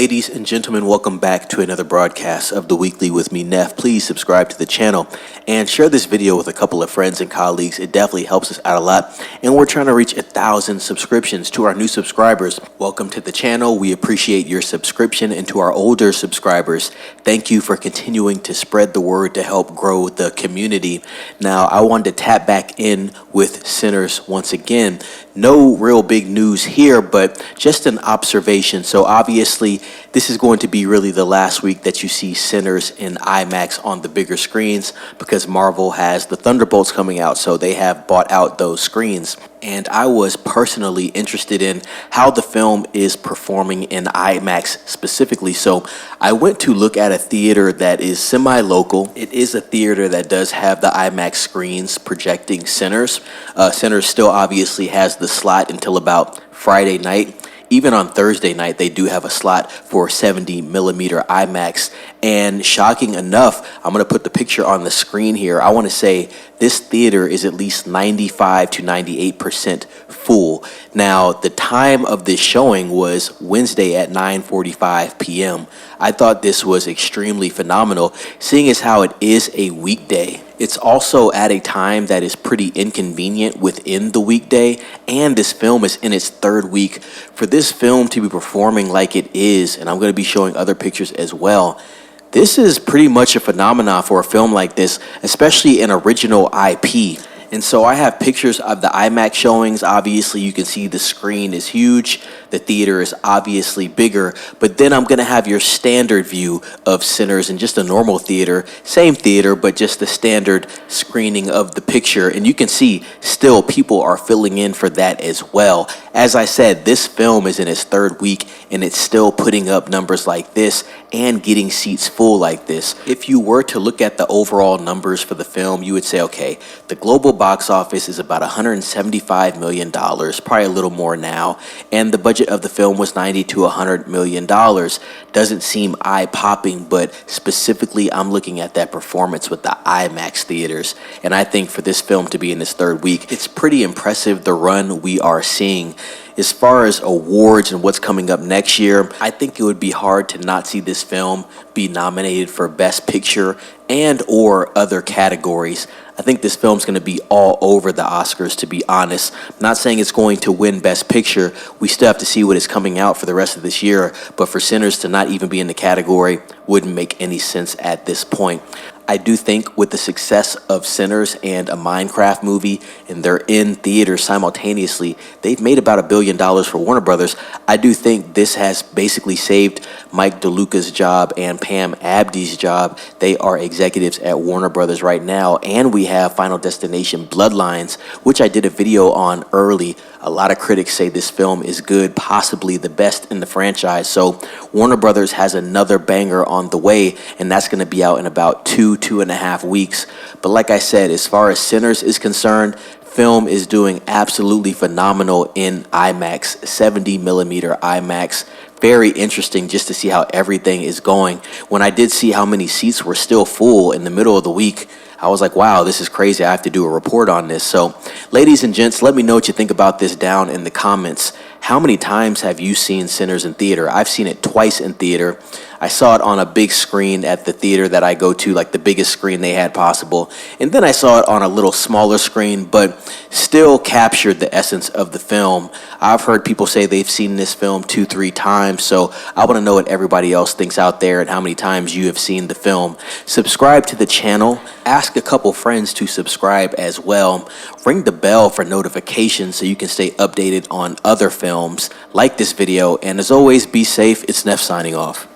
Ladies and gentlemen, welcome back to another broadcast of The Weekly with me, Neff. Please subscribe to the channel and share this video with a couple of friends and colleagues. It definitely helps us out a lot. And we're trying to reach 1,000 subscriptions. To our new subscribers, welcome to the channel. We appreciate your subscription. And to our older subscribers, thank you for continuing to spread the word to help grow the community. Now, I wanted to tap back in with Sinners once again. No real big news here, but just an observation. So obviously, this is going to be really the last week that you see Sinners in IMAX on the bigger screens because Marvel has the Thunderbolts coming out, so they have bought out those screens. And I was personally interested in how the film is performing in IMAX specifically. So I went to look at a theater that is semi-local. It is a theater that does have the IMAX screens projecting Sinners. Sinners still obviously has the slot until about Friday night. Even on Thursday night, they do have a slot for 70mm IMAX. And shocking enough, I'm going to put the picture on the screen here. I want to say this theater is at least 95 to 98% full. Now, the time of this showing was Wednesday at 9:45 p.m. I thought this was extremely phenomenal, seeing as how it is a weekday. It's also at a time that is pretty inconvenient within the weekday, and this film is in its third week. For this film to be performing like it is, and I'm going to be showing other pictures as well, this is pretty much a phenomenon for a film like this, especially an original IP. And so I have pictures of the IMAX showings. Obviously, you can see the screen is huge. The theater is obviously bigger. But then I'm going to have your standard view of Sinners in just a normal theater. Same theater, but just the standard screening of the picture. And you can see still people are filling in for that as well. As I said, this film is in its third week, and it's still putting up numbers like this and getting seats full like this. If you were to look at the overall numbers for the film, you would say, okay, the global box office is about $175 million, probably a little more now, and the budget of the film was $90 to $100 million. Doesn't seem eye-popping, but specifically I'm looking at that performance with the IMAX theaters, and I think for this film to be in its third week, it's pretty impressive the run we are seeing. As far as awards and what's coming up next year, I think it would be hard to not see this film be nominated for Best Picture and or other categories. I think this film's going to be all over the Oscars, to be honest. I'm not saying it's going to win Best Picture. We still have to see what is coming out for the rest of this year, but for Sinners to not even be in the category wouldn't make any sense at this point. I do think with the success of Sinners and a Minecraft movie, and they're in theaters simultaneously, they've made about $1 billion for Warner Brothers. I do think this has basically saved Mike DeLuca's job and Pam Abdi's job. They are executives at Warner Brothers right now, and we have Final Destination Bloodlines, which I did a video on early. A lot of critics say this film is good, possibly the best in the franchise. So Warner Brothers has another banger on the way, and that's going to be out in about 2.5 weeks. But like I said, as far as Sinners is concerned, film is doing absolutely phenomenal in IMAX, 70mm IMAX. Very interesting just to see how everything is going. When I did see how many seats were still full in the middle of the week, I was like, wow, this is crazy. I have to do a report on this. So, ladies and gents, let me know what you think about this down in the comments. How many times have you seen Sinners in theater? I've seen it twice in theater. I saw it on a big screen at the theater that I go to, like the biggest screen they had possible. And then I saw it on a little smaller screen, but still captured the essence of the film. I've heard people say they've seen this film 2-3 times, so I want to know what everybody else thinks out there and how many times you have seen the film. Subscribe to the channel. Ask a couple friends to subscribe as well. Ring the bell for notifications so you can stay updated on other films. Like this video, and as always, be safe. It's Neff signing off.